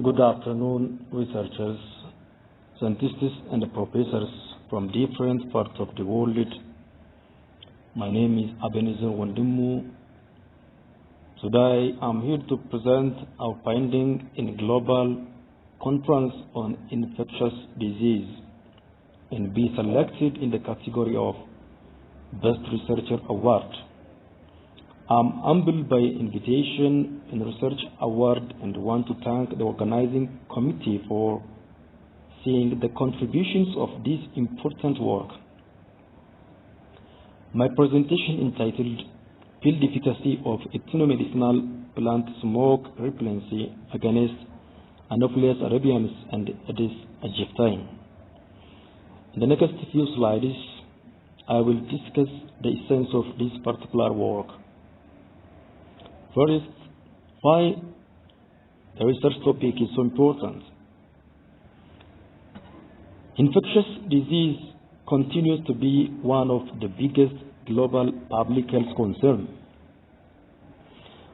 Good afternoon, researchers, scientists, and professors from different parts of the world. My name is Abenezer Wendimu. Today, I'm here to present our finding in a global conference on infectious disease and be selected in the category of Best Researcher Award. I'm humbled by invitation in Research Award and want to thank the organizing committee for seeing the contributions of this important work. My presentation entitled Field Efficacy of Ethnomedicinal Plant Smoke Repellency Against Anopheles, arabiensis, and Aedes aegypti. In the next few slides, I will discuss the essence of this particular work. First, why the research topic is so important. Infectious disease continues to be one of the biggest global public health concerns.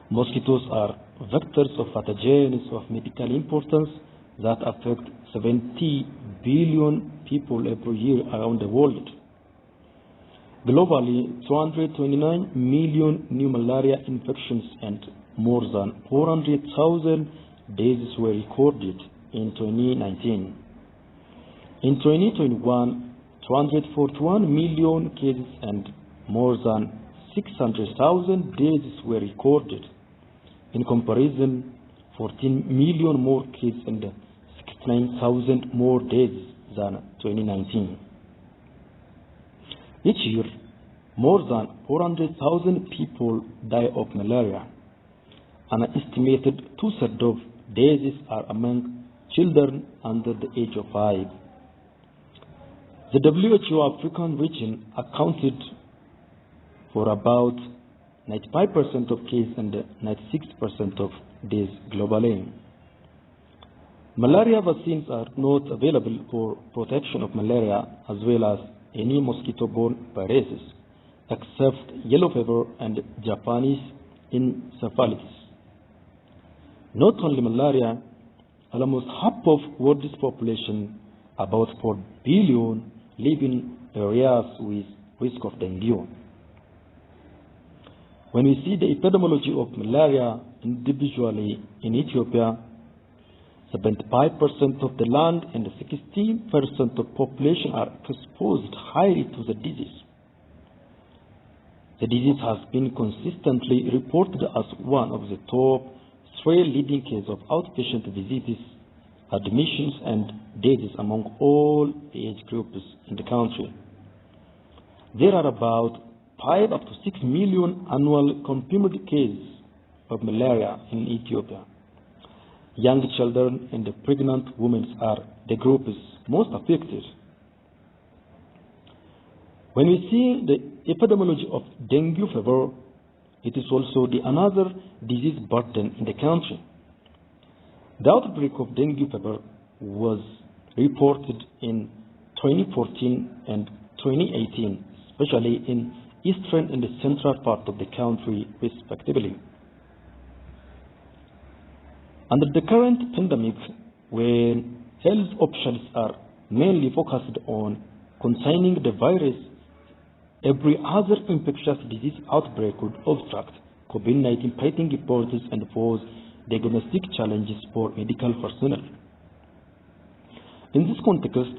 Mosquitoes are vectors of pathogens of medical importance that affect 70 billion people every year around the world. Globally, 229 million new malaria infections and more than 400,000 deaths were recorded in 2019. In 2021, 241 million cases and more than 600,000 deaths were recorded. In comparison, 14 million more cases and 69,000 more deaths than 2019. Each year, more than 400,000 people die of malaria. An estimated two-thirds of deaths are among children under the age of 5. The WHO African region accounted for about 95% of cases and 96% of deaths globally. Malaria vaccines are not available for protection of malaria as well as any mosquito-borne viruses, except yellow fever and Japanese encephalitis. Not only malaria, almost half of world's population, about 4 billion, live in areas with risk of dengue. When we see the epidemiology of malaria individually in Ethiopia, 75% of the land and 16% of population are exposed highly to the disease. The disease has been consistently reported as one of the top 3 leading cases of outpatient visits, admissions, and deaths among all age groups in the country. There are about 5 up to 6 million annual confirmed cases of malaria in Ethiopia. Young children and pregnant women are the groups most affected. When we see the epidemiology of dengue fever, it is also another disease burden in the country. The outbreak of dengue fever was reported in 2014 and 2018, especially in eastern and the central part of the country, respectively. Under the current pandemic, where health options are mainly focused on containing the virus, every other infectious disease outbreak could obstruct COVID-19 fighting efforts and pose diagnostic challenges for medical personnel. In this context,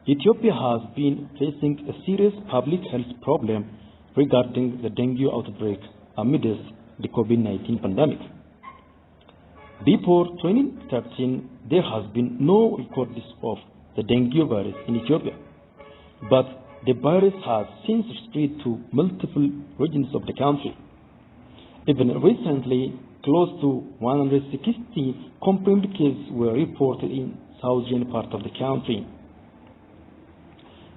Ethiopia has been facing a serious public health problem regarding the dengue outbreak amidst the COVID-19 pandemic. Before 2013, there has been no records of the dengue virus in Ethiopia, but the virus has since spread to multiple regions of the country. Even recently, close to 160 confirmed cases were reported in southern part of the country.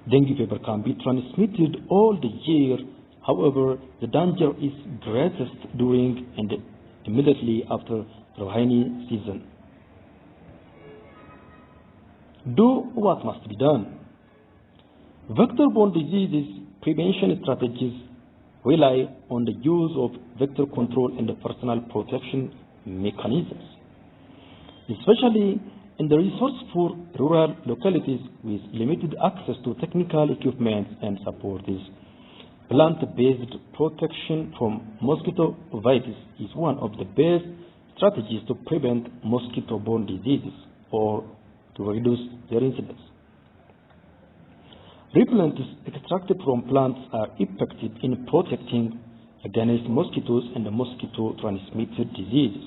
Dengue fever can be transmitted all the year. However, the danger is greatest during and immediately after the rainy season. Do what must be done. Vector-borne diseases prevention strategies rely on the use of vector control and personal protection mechanisms. especially in the resourceful rural localities with limited access to technical equipment and support. Plant-based protection from mosquito vitis is one of the best strategies to prevent mosquito-borne diseases or to reduce their incidence. Repellents extracted from plants are effective in protecting against mosquitoes and mosquito-transmitted diseases.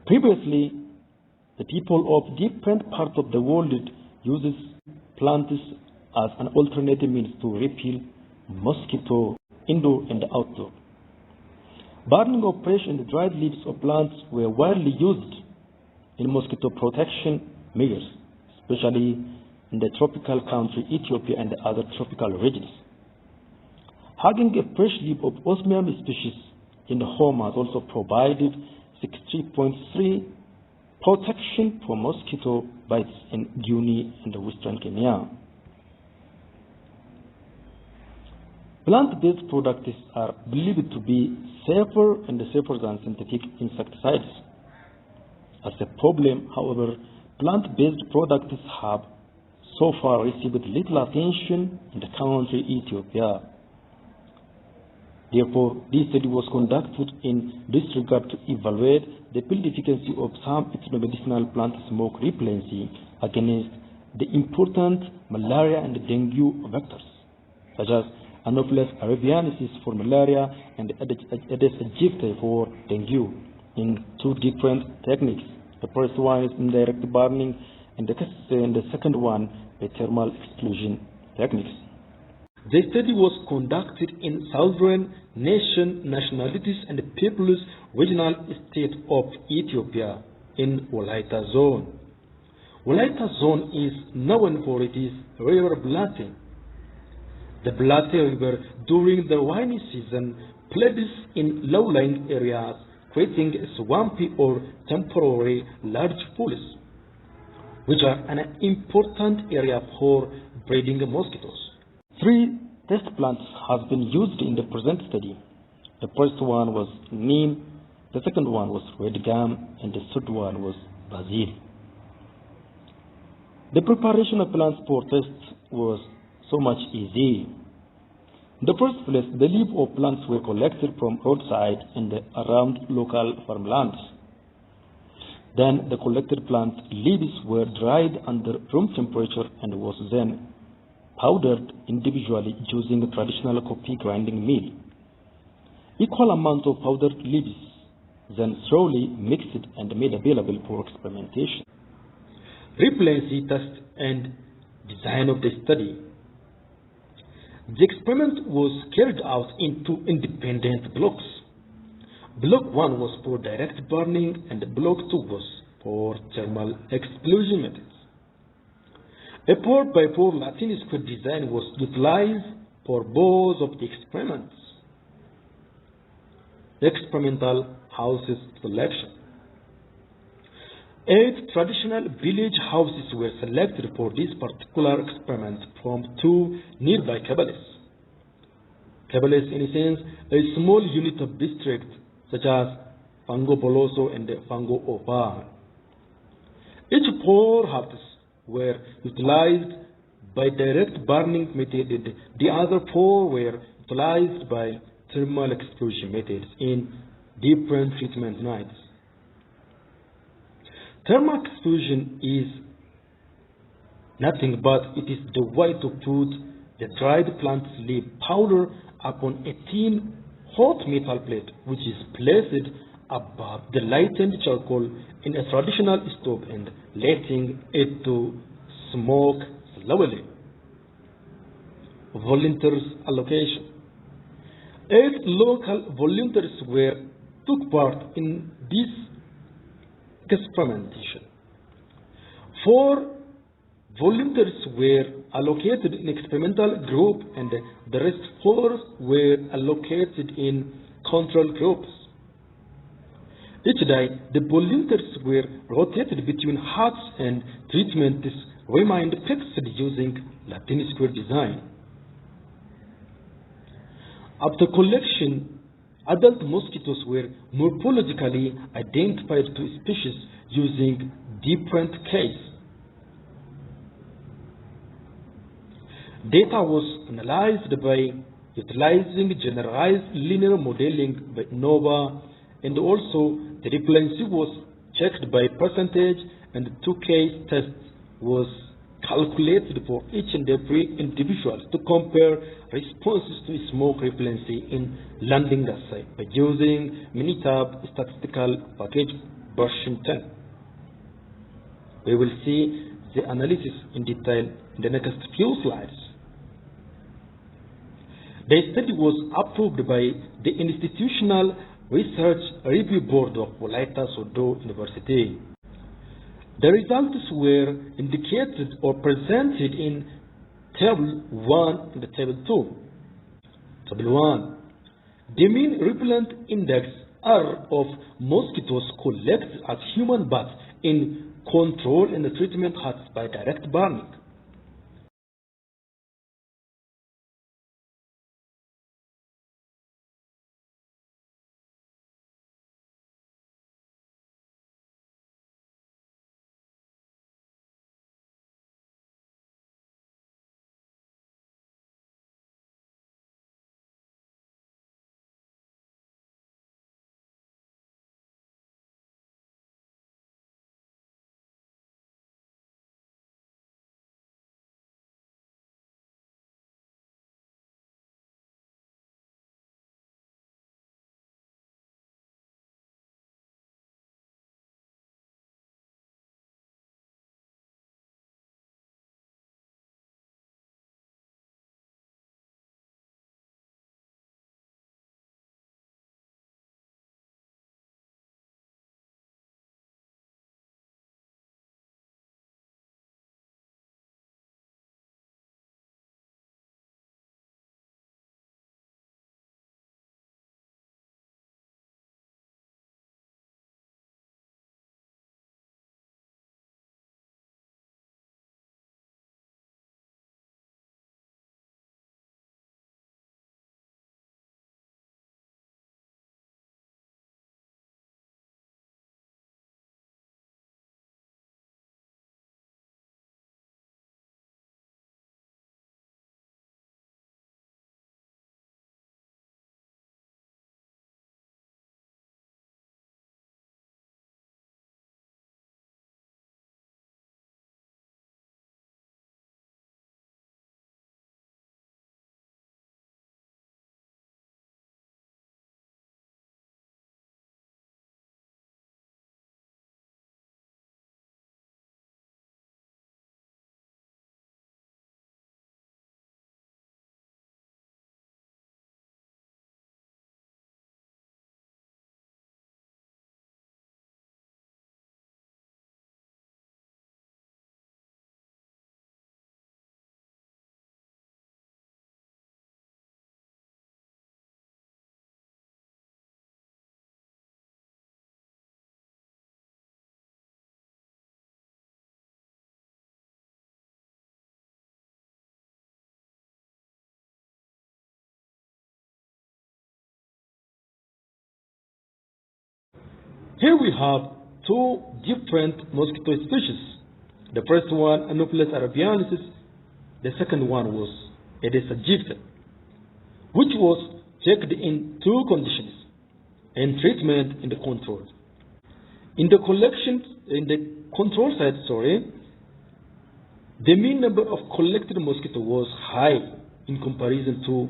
Previously, the people of different parts of the world uses plants as an alternative means to repel mosquito indoor and outdoor. Burning of fresh and dried leaves of plants were widely used in mosquito protection measures, especially in the tropical country Ethiopia and other tropical regions. Hugging a fresh leaf of Osmium species in the home has also provided 63.3 protection from mosquito bites in Guinea and western Kenya. Plant-based products are believed to be safer than synthetic insecticides. As a problem, however, plant-based products have so far received little attention in the country Ethiopia. Therefore, this study was conducted in this regard to evaluate the field efficacy of some ethnomedicinal plant smoke repellency against the important malaria and dengue vectors, such as Anopheles arabiensis for malaria and Aedes aegypti for dengue, in two different techniques. The first one is indirect burning, and the second one by thermal exclusion techniques. The study was conducted in southern nationalities and peoples regional state of Ethiopia in Wolaita zone. Wolaita zone is known for its river Blatte. The Blatte River during the rainy season floods in low-lying areas, creating swampy or temporary large pools, which are an important area for breeding mosquitoes. 3 test plants have been used in the present study. The first one was neem, the second one was red gum, and the third one was basil. The preparation of plants for tests was so much easy. In the first place, the leaves of plants were collected from roadside and around local farmlands. Then the collected plant leaves were dried under room temperature and was then powdered individually using a traditional coffee grinding mill. Equal amount of powdered leaves then thoroughly mixed and made available for experimentation. Repellency test and design of the study. The experiment was carried out in 2 independent blocks. Block 1 was for direct burning and Block 2 was for thermal exclusion methods. A 4x4 Latin square design was utilized for both of the experiments. Experimental houses selection. 8 traditional village houses were selected for this particular experiment from 2 nearby cabales. Cabales, in a sense, a small unit of district such as Fango Boloso and Fango Opa. Each 4 houses were utilized by direct burning method, and the other 4 were utilized by thermal exclusion methods in different treatment nights. Thermal exclusion is nothing but it is the way to put the dried plant leaf powder upon a thin hot metal plate, which is placed above the lightened charcoal in a traditional stove and letting it to smoke slowly. Volunteers allocation. 8 local volunteers took part in this experimentation. 4 volunteers were allocated in experimental group and the rest 4 were allocated in control groups. Each day, the volunteers were rotated between huts and treatments remained fixed using Latin square design. After collection Adult mosquitoes were morphologically identified to species using different keys. Data was analyzed by utilizing generalized linear modeling by NOVA, and also the repellency was checked by percentage, and the 2-case test was calculated for each and every individual to compare responses to smoke repellency in landing assay by using Minitab statistical package version 10. We will see the analysis in detail in the next few slides. The study was approved by the Institutional Research Review Board of Wolaita Sodo University. The results were indicated or presented in Table 1 and Table 2. Table 1. The mean repellent index R of mosquitoes collected as human bats in control and treatment huts by direct burning. Here we have two different mosquito species. The first one, Anopheles arabiensis. The second one was Aedes aegypti, which was checked in two conditions: in treatment and the control. In the control side, the mean number of collected mosquitoes was high in comparison to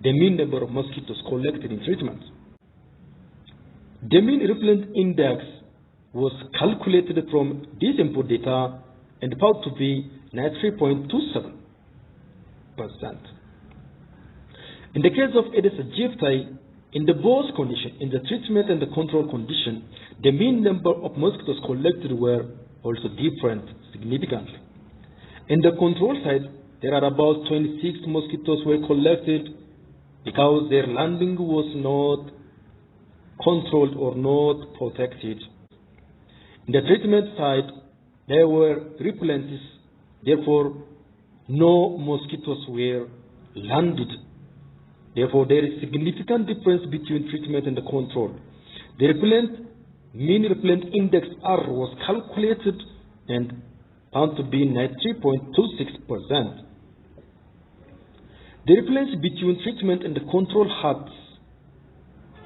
the mean number of mosquitoes collected in treatment. The mean repellent index was calculated from this input data and found to be 93.27%. In the case of Aedes aegypti, in the both condition, in the treatment and the control condition, the mean number of mosquitoes collected were also different significantly. In the control side, there are about 26 mosquitoes were collected because their landing was not controlled or not protected. In the treatment side, there were repellencies, therefore no mosquitoes were landed. Therefore, there is significant difference between treatment and the control. The mean repellent index R was calculated and found to be 93.26%. The repellence between treatment and the control hubs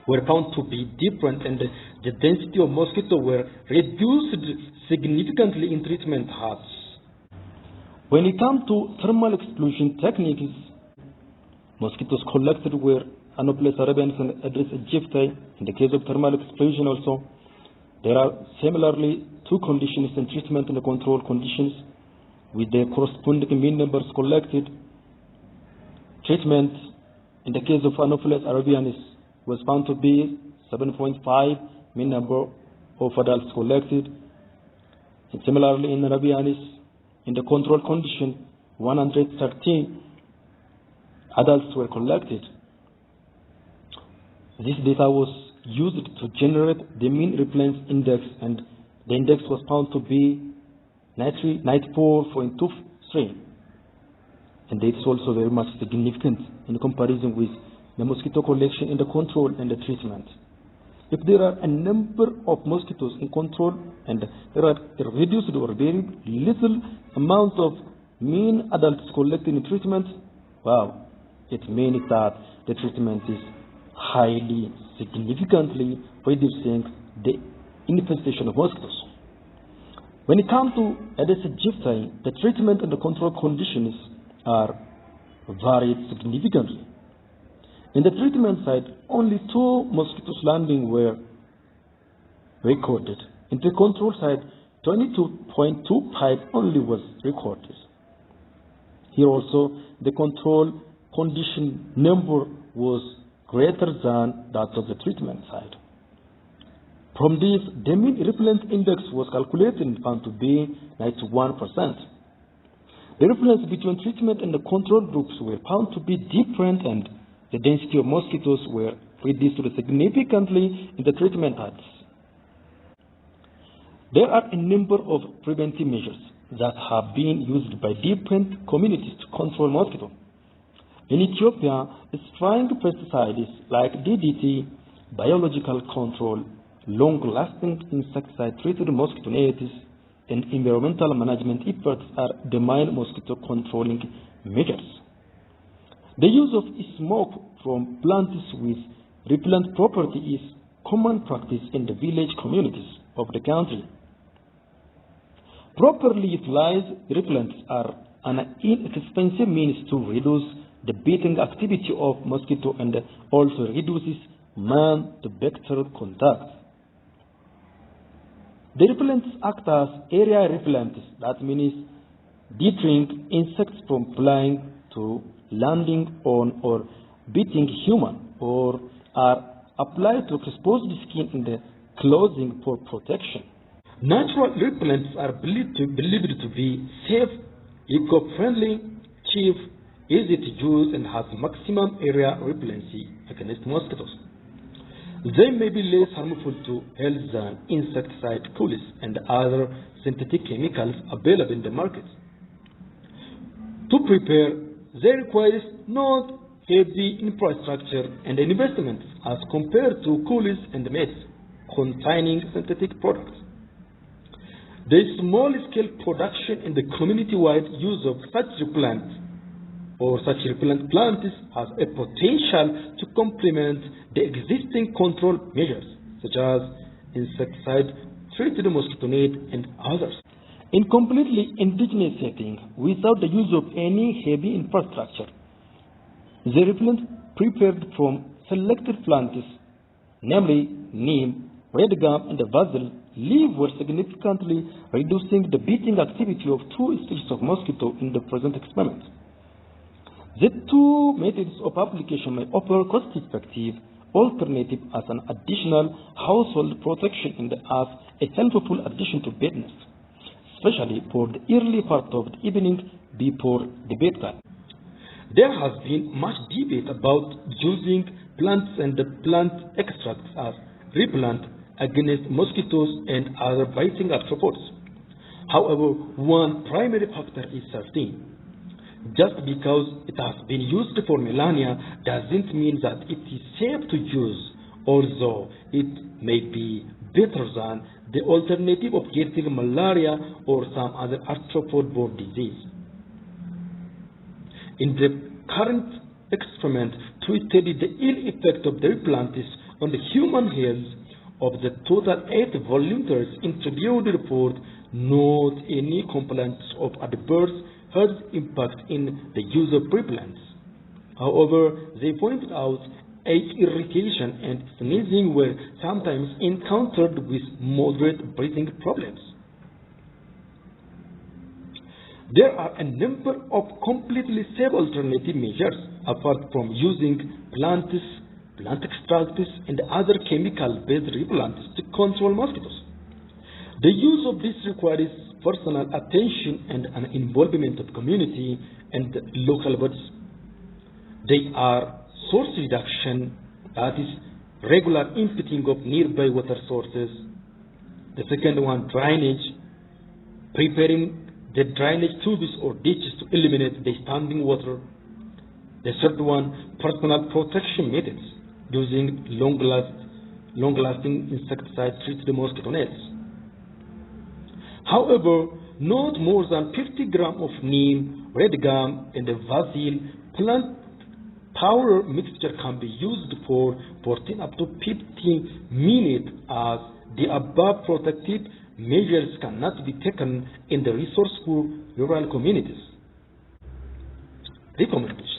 were found to be different, and the density of mosquito were reduced significantly in treatment hubs. When it comes to thermal exclusion techniques, mosquitoes collected were Anopheles, arabiensis, and Aedes aegypti. In the case of thermal exclusion also, there are similarly two conditions in treatment and control conditions with the corresponding mean numbers collected. Treatment in the case of Anopheles arabiensis was found to be 7.5 mean number of adults collected. And similarly in arabiensis, in the control condition, 113 adults were collected. This data was used to generate the mean repellence index, and the index was found to be 94.23. And it is also very much significant in comparison with the mosquito collection in the control and the treatment. If there are a number of mosquitoes in control and there are a reduced or very little amount of mean adults collected in treatment, wow, it means that the treatment is highly significantly reducing the infestation of mosquitoes. When it comes to Aedes aegypti, the treatment and the control conditions are varied significantly. In the treatment side, only 2 mosquitoes landing were recorded. In the control side, 22.25 only was recorded. Here also, the control condition number was greater than that of the treatment side. From this, the mean repellent index was calculated and found to be 91%. The repellence between treatment and the control groups were found to be different, and the density of mosquitoes were reduced significantly in the treatment hubs. There are a number of preventive measures that have been used by different communities to control mosquito. In Ethiopia, spraying pesticides like DDT, biological control, long-lasting insecticide-treated mosquito nets, and environmental management efforts are the main mosquito controlling measures. The use of smoke from plants with repellent property is common practice in the village communities of the country. Properly utilized repellents are an inexpensive means to reduce the beating activity of mosquito and also reduces man-to-vector contact. The repellents act as area repellents, that means deterring insects from flying to landing on or beating human, or are applied to exposed skin in the clothing for protection. Natural repellents are believed to be safe, eco-friendly, cheap, easy to use, and has maximum area repellency against mosquitoes. They may be less harmful to health than insecticide pulls and other synthetic chemicals available in the market. To prepare, they require not heavy infrastructure and investments as compared to coolers and meds containing synthetic products. The small-scale production and the community-wide use of such repellent plants has a potential to complement the existing control measures, such as insecticide-treated mosquito net and others. In completely indigenous setting, without the use of any heavy infrastructure, the repellent prepared from selected plants, namely neem, red gum, and basil, leaf were significantly reducing the beating activity of 2 species of mosquito in the present experiment. The 2 methods of application may offer cost-effective alternative as an additional household protection and as a helpful addition to bedness, especially for the early part of the evening before the bedtime. There has been much debate about using plants and plant extracts as repellent against mosquitoes and other biting arthropods. However, one primary factor is certain. Just because it has been used for millennia doesn't mean that it is safe to use, although it may be better than the alternative of getting malaria or some other arthropod-borne disease. In the current experiment to study the ill effect of the repellency on the human health, of the total 8 volunteers interviewed report not any complaints of adverse health impact in the use of repellents. However, they pointed out age irritation and sneezing were sometimes encountered with moderate breathing problems. There are a number of completely safe alternative measures apart from using plant extracts, and other chemical-based repellents to control mosquitoes. The use of this requires personal attention and an involvement of community and local bodies. They are source reduction, that is, regular inputting of nearby water sources. The second one, drainage, preparing the drainage tubes or ditches to eliminate the standing water. The third one, personal protection methods, using long-lasting insecticide to treat the mosquito nets. However, not more than 50 grams of neem, red gum, and a basil plant powder mixture can be used for 14 up to 15 minutes, as the above protective measures cannot be taken in the resource-poor rural communities. Recommendations.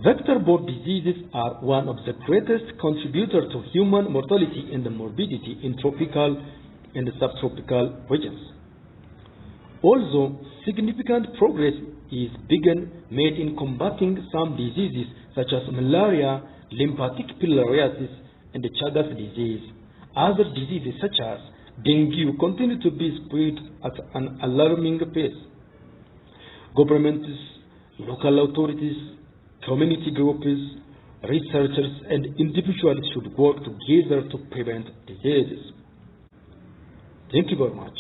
Vector-borne diseases are one of the greatest contributors to human mortality and morbidity in tropical and subtropical regions. Although significant progress is being made in combating some diseases such as malaria, lymphatic filariasis, and Chagas disease, other diseases such as dengue continue to be spread at an alarming pace. Governments, local authorities, community groups, researchers, and individuals should work together to prevent diseases. Thank you very much.